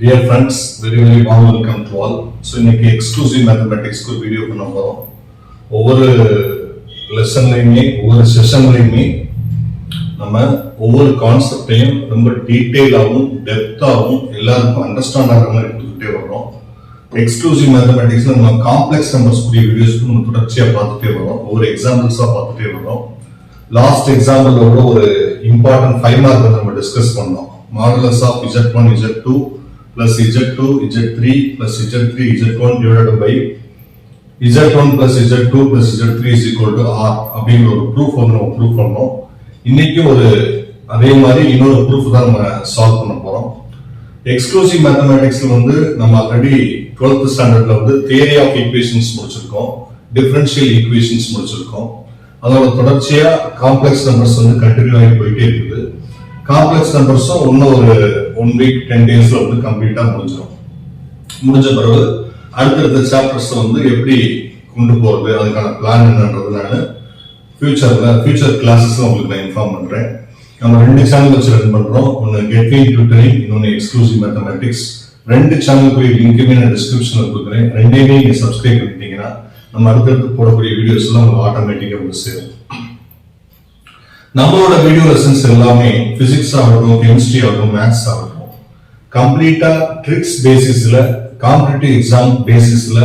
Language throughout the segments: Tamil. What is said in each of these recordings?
Dear friends, very warm welcome to all. So இன்னைக்கு எக்ஸ்க்ளூசிவ் மேத்தமேட்டிக்ஸ்க்கு ஒரு வீடியோ பண்ண போறோம். ஒவ்வொரு லெசன்லயுமே ஒவ்வொரு செஷன்லயுமே நம்ம ஒவ்வொரு கான்செப்டையும் ரொம்ப டீட்டெயிலாகவும் டெப்த்தாகவும் எல்லாருக்கும் அண்டர்ஸ்டாண்ட் ஆகிற மாதிரி எடுத்துக்கிட்டே வரோம். எக்ஸ்க்ளூசிவ் மேத்தமேட்டிக்ஸ்ல நம்ம காம்ப்ளெக்ஸ் நம்பர்ஸ் கூடிய வீடியோஸ்க்கு நம்ம தொடர்ச்சியா பார்த்துட்டே வரோம். ஒவ்வொரு எக்ஸாம்பிள்ஸா பார்த்துட்டே வரோம். லாஸ்ட் எக்ஸாம்பிளோட ஒரு இம்பார்ட்டன்ட் 5 மார்க் நம்ம டிஸ்கஸ் பண்ணோம். Modulus of Z1 Z2 plus Z2 Z3 plus Z3 Z1 divided by Z1 plus Z2 plus Z3 is equal to R அப்படிங்கிற ஒரு ப்ரூஃப் வந்து நம்ம ப்ரூஃப் பண்ணோம். இன்னைக்கு ஒரு அதே மாதிரி இன்னொரு ப்ரூஃப் தான் நம்ம சால்வ் பண்ண போறோம். எக்ஸ்க்ளூசிவ் மேத்தமேட்டிக்ஸ்ல வந்து நம்ம ஆல்ரெடி 12th ஸ்டாண்டர்ட்ல வந்து தியரி ஆஃப் ஈக்குவேஷன்ஸ் முடிச்சிருக்கோம், டிஃபரன்ஷியல் ஈக்குவேஷன்ஸ் முடிச்சிருக்கோம். அதோட தொடர்ச்சியா காம்ப்ளெக்ஸ் நம்பர்ஸ் வந்து கண்டினியூ ஆகி போயிட்டே இருக்குது. காம்ப்ளெக்ஸ் நம்பர்ஸும் இன்னும் ஒரு 1 வீக் 10 டேஸ்ல வந்து கம்ப்ளீட்டா முடிஞ்சிடும். முடிஞ்ச பிறகு அடுத்தடுத்த சாப்டர்ஸ் வந்து எப்படி கொண்டு போறது, அதுக்கான பிளான் என்னன்றது நான் ஃபியூச்சர் கிளாஸஸ்ல உங்களுக்கு நான் இன்ஃபார்ம் பண்றேன். நம்ம 2 சேனல் வச்சு ரன் பண்றோம். ஒன்னு கெட்விங் டியூட்டரிங், இன்னொன்னு எக்ஸ்க்ளூசிவ் மேத்தமேட்டிக்ஸ். 2 சேனலுக்கு லிங்க்குமே நான் டிஸ்கிரிப்ஷன்ல கொடுக்குறேன். ரெண்டையுமே நீங்க சப்ஸ்கிரைப் பண்ணிட்டீங்கன்னா நம்ம அடுத்தடுத்து போடக்கூடிய வீடியோஸ் எல்லாம் உங்களுக்கு ஆட்டோமேட்டிக்கா வந்து சேரும். நம்மளோட வீடியோ லெசன்ஸ் எல்லாமே பிசிக்ஸ் ஆகட்டும், கெமிஸ்ட்ரி ஆகட்டும், மேத்ஸ் ஆகட்டும், கம்ப்ளீட்டா ட்ரிக்ஸ் பேசிஸ்ல, காம்படிட்டிவ் எக்ஸாம் பேசிஸ்ல,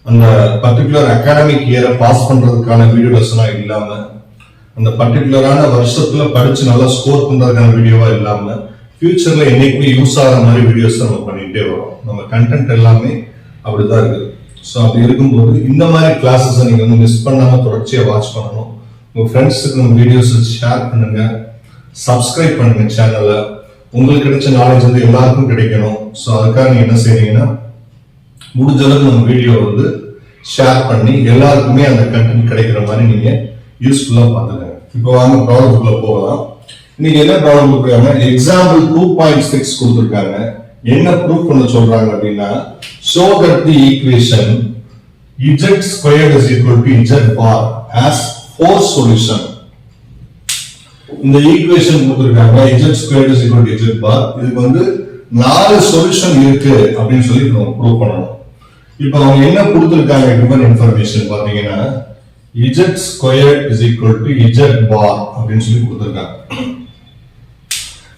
அந்த பர்டிகுலர் அகாடமிக் இயரை பாஸ் பண்றதுக்கான வீடியோ லெசனா இல்லாம, அந்த பர்டிகுலரான வருஷத்துல படிச்சு நல்லா ஸ்கோர் பண்றதுக்கான வீடியோவா இல்லாம, ஃபியூச்சர்ல என்னைக்குமே யூஸ் ஆகிற மாதிரி வீடியோஸ் நம்ம பண்ணிட்டே வரோம். நம்ம கண்டென்ட் எல்லாமே அப்படிதான் இருக்கு. ஸோ அப்படி இருக்கும்போது இந்த மாதிரி கிளாஸஸ் நீங்க வந்து மிஸ் பண்ணாம தொடர்ச்சியா வாட்ச் பண்ணணும். உங்க ஃப்ரெண்ட்ஸுக்கு நம்ம வீடியோஸ் ஷேர் பண்ணுங்க, சப்ஸ்கிரைப் பண்ணுங்க சேனலை. உங்களுக்கு கிடைச்ச நாலேஜ் வந்து எல்லாருக்கும் கிடைக்கணும். ஸோ அதுக்காக நீங்க என்ன செய்றீங்கன்னா, முடிஞ்ச அளவுக்கு நம்ம வீடியோ வந்து ஷேர் பண்ணி எல்லாருக்குமே அந்த கண்டென்ட் கிடைக்கிற மாதிரி நீங்க யூஸ்ஃபுல்லா பார்த்துங்க. இப்போ வாங்க ப்ராப்ளம்குள்ள போகலாம். இன்னைக்கு என்ன ப்ராப்ளம் கொடுக்குறாங்க, எக்ஸாம்பிள் 2.6 கொடுத்துருக்காங்க. என்ன ப்ரூஃப் பண்ண சொல்றாங்க அப்படின்னா, show that the equation z squared is equal to z bar has 4 solution. இந்த ஈக்குவேஷன் கொடுத்திருக்காங்க, z squared is equal to z bar. இதுக்கு வந்து 4 சொல்யூஷன் இருக்கு அப்படின்னு சொல்லி நம்ம ப்ரூவ் பண்ணணும். இப்போ அவங்க என்ன கொடுத்திருக்காங்க கிவன் இன்ஃபர்மேஷன் பாத்தீங்கன்னா, z squared is equal to z bar அப்படின்னு சொல்லி கொடுத்திருக்காங்க.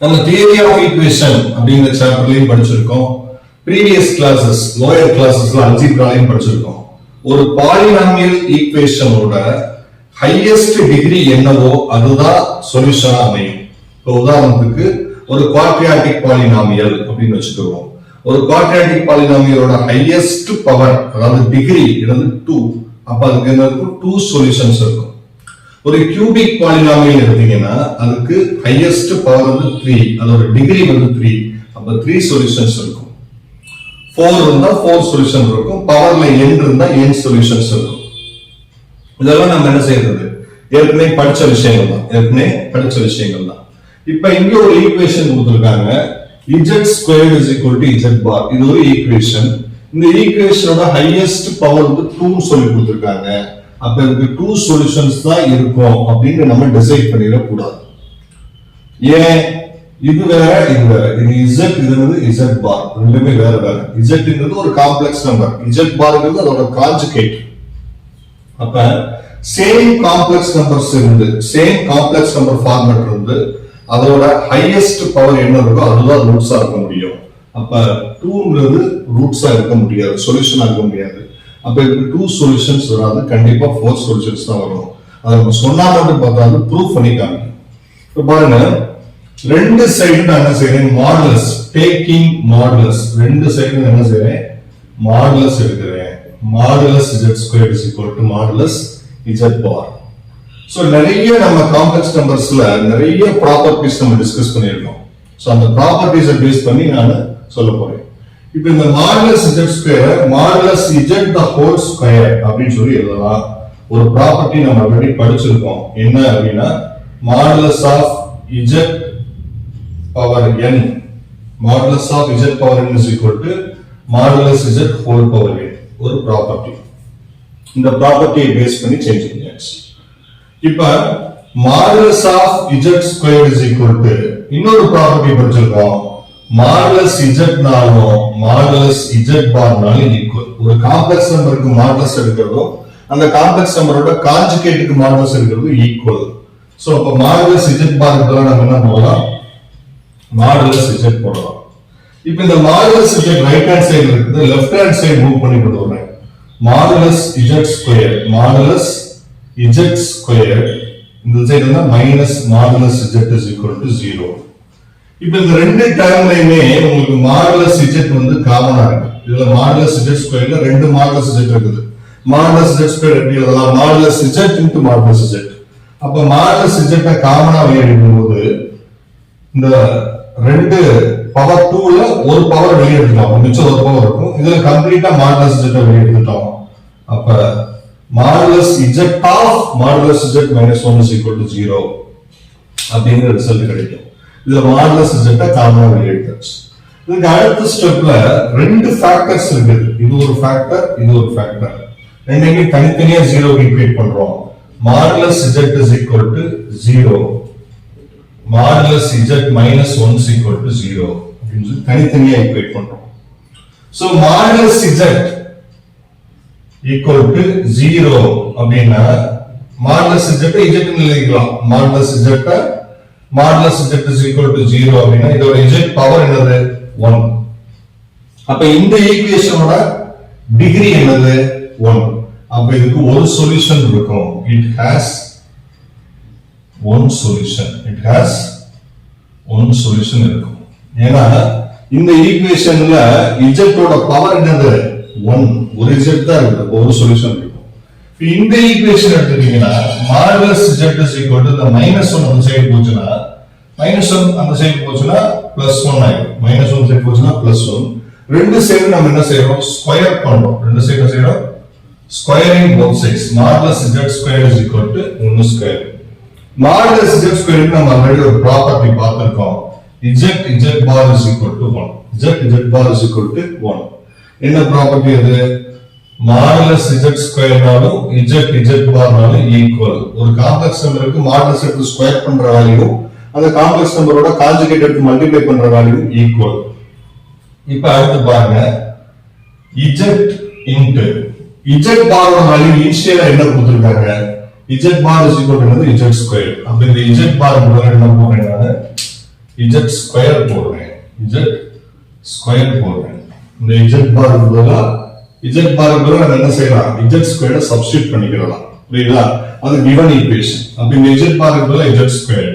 நம்ம தியரி ஆஃப் ஈக்குவேஷன் அப்படிங்கிற சாப்டர்லயும் படிச்சிருக்கோம். previous classes lower classesல அல்ஜிப்ராலையும் படிச்சிருக்கோம். ஒரு பாலினாமியல் ஈக்குவேஷனோட ஹையஸ்ட் டிகிரி என்னவோ அதுதான் சொல்யூஷனா அமையும். இப்போ உதாரணத்துக்கு ஒரு குவாட்ரியாட்டிக் பாலினாமியல் அப்படின்னு வச்சுக்கிறோம். ஒரு குவாட்ரியாட்டிக் பாலினாமியலோட ஹையஸ்ட் பவர் அதாவது டிகிரி என்னது 2. அப்ப அதுக்கு என்ன இருக்கும், 2 சொல்யூஷன்ஸ் இருக்கும். ஒரு கியூபிக் பாலினாமியல் எடுத்தீங்கன்னா அதுக்கு ஹையஸ்ட் பவர் வந்து 3, அதோட டிகிரி வந்து 3. அப்ப 3 சொல்யூஷன்ஸ் இருக்கும். 4 இருந்தா 4 சொல்யூஷன் இருக்கும். பவர்ல n இருந்தா n சொல்யூஷன்ஸ் இருக்கும். இதெல்லாம் நம்ம என்ன செய்யறது, ஏற்கனவே படிச்ச விஷயங்கள் தான். இப்ப இங்க ஒரு ஈக்குவேஷன் கொடுத்திருக்காங்க, z squared is equal to z bar. இது ஒரு ஈக்குவேஷன். இந்த ஈக்குவேஷனோட ஹையஸ்ட் பவர் வந்து 2 சொல்லி கொடுத்திருக்காங்க. அப்ப இதுக்கு 2 சொல்யூஷன்ஸ் தான் இருக்கும் அப்படின்னு நம்ம டிசைட் பண்ணிட கூடாது. ஏன், இது வேற இது வேற. இது z, இது z bar, ரெண்டுமே வேற வேற. zங்கிறது ஒரு காம்ப்ளெக்ஸ் நம்பர், z பார்ங்கிறது அதோட கான்ஜுகேட். அப்ப சேம் காம்ப்ளெக்ஸ் நம்பர்ஸ் இருந்து, சேம் காம்ப்ளெக்ஸ் நம்பர் ஃபார்மேட் இருந்து அதோட ஹையஸ்ட் பவர் என்ன இருக்கோ அதுதான் ரூட்ஸா இருக்க முடியும். அப்ப 2ங்கிறது ரூட்ஸா இருக்க முடியாது, சொல்யூஷனா இருக்க முடியாது. அப்ப இதுக்கு 2 சொல்யூஷன்ஸ் வராது, கண்டிப்பா 4 சொல்யூஷன்ஸ் தான் வரும். அதை நம்ம சொன்னா மட்டும் பார்த்தாது ப்ரூஃப் பண்ணி காமிக்கும். இப்ப பாருங்க, ரெண்டு சைடு நான் என்ன செய்றேன், மாடுலஸ், டேக்கிங் மாடுலஸ். ரெண்டு சைடு என்ன செய்றேன், மாடுலஸ் எடுக்கிறேன். Modulus z squared is equal to modulus z bar. So நிறைய நம்ம காம்ப்ளெக்ஸ் நம்பர்ஸ்ல நிறைய ப்ராப்பர்ட்டிஸ் நம்ம டிஸ்கஸ் பண்ணிருக்கோம். சோ அந்த ப்ராப்பர்ட்டிஸை பேஸ் பண்ணி நான் சொல்ல போறேன். இப்போ இந்த modulus z square modulus z the whole square அப்படின்னு சொல்லி எழுதலாம். ஒரு ப்ராப்பர்ட்டி நம்ம ஆல்ரெடி படிச்சிருக்கோம். என்ன அப்படின்னா, modulus of z power n, modulus of z power n is equal to modulus z whole power n. ஒரு ப்ராப்பர்ட்டி. இந்த ப்ராப்பர்ட்டியை பேஸ் பண்ணி சேஞ்ச் பண்ணியாச்சு. இப்ப modulus of z squared is equal to இன்னொரு ப்ராப்பர்ட்டி படிச்சிருக்கோம், மாடுலஸ் இஜெட்னாலும் மாடுலஸ் இஜெட் பார்னாலும் ஈக்குவல். ஒரு காம்ப்ளெக்ஸ் நம்பருக்கு மாடுலஸ் எடுக்கிறதும் அந்த காம்ப்ளெக்ஸ் நம்பரோட கான்ஜுகேட்டுக்கு மாடுலஸ் எடுக்கிறது ஈக்குவல். சோ அப்ப மாடுலஸ் இஜெட் பார்க்கு நம்ம என்ன போடலாம், மாடுலஸ் இஜெட் போடலாம். இப்போ இந்த modulus Z right hand side இருக்குது, லெஃப்ட் ஹேண்ட் சைடு மூவ் பண்ணி கொண்டு வரேன். Modulus Z square, modulus Z square இந்த சைடு இருந்தா minus modulus Z is equal to 0. இப்போ இந்த ரெண்டு டேர்ம்லயுமே உங்களுக்கு மாடுலஸ் இஜெட் வந்து காமனா இருக்கு. இதுல மாடுலஸ் இஜெட் ஸ்கொயர்ல ரெண்டு மாடுலஸ் இஜெட் இருக்குது. மாடுலஸ் இஜெட் ஸ்கொயர் எப்படி எழுதலாம், modulus Z into modulus Z. அப்ப மாடுலஸ் இஜெட் காமனா வெளியே எடுக்கும்போது இந்த ரெண்டு பவர் 2ல ஒரு பவர் வெளியே எடுத்துட்டோம், மிச்சம் ஒரு பவர் இருக்கும். இதுல கம்ப்ளீட்டா மாடுலஸ் இஜெட் வெளியே எடுத்துட்டோம். அப்ப modulus Z of modulus Z minus 1 is equal to 0 அப்படிங்கிற ரிசல்ட் கிடைக்கும். இதுல மாடுலஸ் இஜெட் காமனா வெளியே எடுத்தாச்சு. இதுக்கு அடுத்த ஸ்டெப்ல ரெண்டு ஃபேக்டர்ஸ் இருக்குது. இது ஒரு ஃபேக்டர், இது ஒரு ஃபேக்டர். ரெண்டையுமே தனித்தனியா 0 ஈக்குவேட் பண்றோம். Modulus Z is equal to 0, modulus Z minus 1 is equal to 0 அப்படின்னு சொல்லி தனித்தனியா ஈக்குவேட் பண்றோம். So modulus Z equal to 0 அப்படின்னா மாடுலஸ் இஜெட் இஜெட்னு எழுதிக்கலாம். Modulus Z modulus Z is equal to 0 அப்படின்னா இதோட இஜெட் பவர் என்னது 1. அப்ப இந்த ஈக்குவேஷனோட டிகிரி என்னது 1. அப்ப இதுக்கு ஒரு சொல்யூஷன் இருக்கும். It has one solution. It has one solution இருக்கும். ஏன்னா இந்த ஈக்குவேஷன்ல z ஓட பவர் என்னது 1, ஒரு z தான் இருக்கு, ஒரு சொல்யூஷன் இருக்கும். இந்த ஈக்குவேஷன் எடுத்துட்டீங்கன்னா modulus z is equal to the -1 அந்த சைடு போச்சுனா -1 அந்த சைடு போச்சுனா +1 ஆயிடும். -1 சைடு போச்சுனா +1. ரெண்டு சைடு நம்ம என்ன செய்றோம், ஸ்கொயர் பண்றோம். ரெண்டு சைடு செய்றோம் squaring both sides. Modulus z squared is equal to 1 square. Modulus z squared நம்ம ஆல்ரெடி ஒரு ப்ராப்பர்ட்டி பார்த்திருக்கோம். z bar is equal to 1. z bar is equal to 1. என்ன ப்ராப்பர்ட்டி அது, மாடுலஸ் z ஸ்கொயர்னாலும் z பார்னாலும் ஈக்குவல். ஒரு காம்ப்ளெக்ஸ் நம்பருக்கு மாடுலஸ் எடுத்து ஸ்கொயர் பண்ற வேல்யூ அந்த காம்ப்ளெக்ஸ் நம்பரோட கான்ஜுகேட் எடுத்து மல்டிப்ளை பண்ற வேல்யூ ஈக்குவல். இப்போ அடுத்து பாருங்க, z இன்டு z பாரோட வேல்யூ இனிஷியலா என்ன கொடுத்திருக்காங்க, z bar is equal to z square. அப்ப இந்த z bar முதல்ல என்ன போடுறேன், z square போடுறேன், z square போடுறேன். இந்த z bar பதிலா z bar பதிலா நம்ம என்ன செய்யலாம், z square சப்ஸ்டிட்யூட் பண்ணிக்கலாம். புரியுதா, அது given equation. அப்ப இந்த z bar பதிலா z square,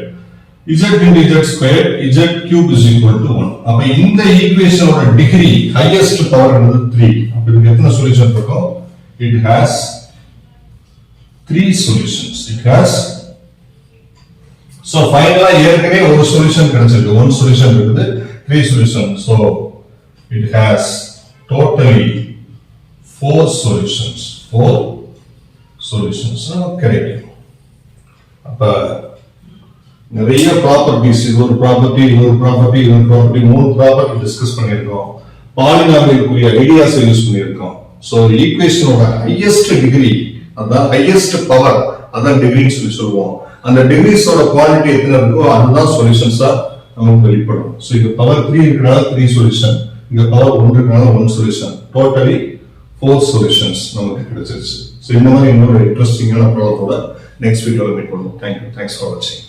z into z square, z cube is equal to 1. அப்ப இந்த ஈக்குவேஷனோட டிகிரி ஹையஸ்ட் பவர் என்னது 3. அப்ப இதுக்கு எத்தனை சொல்யூஷன் இருக்கும், it has 3 solutions. It has, so finally ஏற்கனவே ஒரு சொல்யூஷன் கிடைச்சிருக்கு, one solution இருக்குது, 3 solutions. So it has totally 4 solutions. 4 solutions கிடைக்கும். அப்ப நிறைய ப்ராப்பர்ட்டிஸ், இது ஒரு ப்ராப்பர்ட்டி, இது ஒரு ப்ராப்பர்ட்டி, இது ஒரு ப்ராப்பர்ட்டி, மூணு ப்ராப்பர்ட்டி டிஸ்கஸ் பண்ணியிருக்கோம். பாலினாமியலுக்குரிய ஐடியாஸ் யூஸ் பண்ணியிருக்கோம். ஸோ ஈக்குவேஷனோட ஹையஸ்ட் டிகிரி அதான் ஹையஸ்ட் பவர், அதான் டிகிரின்னு சொல்லி சொல்லுவோம். அந்த டிகிரிஸோட குவாலிட்டி எத்தனை இருக்கோ அதுதான் சொல்யூஷன்ஸா நமக்கு வெளிப்படும். ஸோ இங்க பவர் 3 இருக்கிறனால 3 சொல்யூஷன், இங்க பவர் 1 இருக்கிறனால 1 சொல்யூஷன், டோட்டலி 4 சொல்யூஷன்ஸ் நமக்கு கிடைச்சிருச்சு. ஸோ இந்த மாதிரி இன்னொரு இன்ட்ரெஸ்டிங்கான ப்ராப்ளத்தோட நெக்ஸ்ட் வீடியோல மீட் பண்ணுவோம். தேங்க்யூ, தேங்க்ஸ் ஃபார் வாட்சிங்.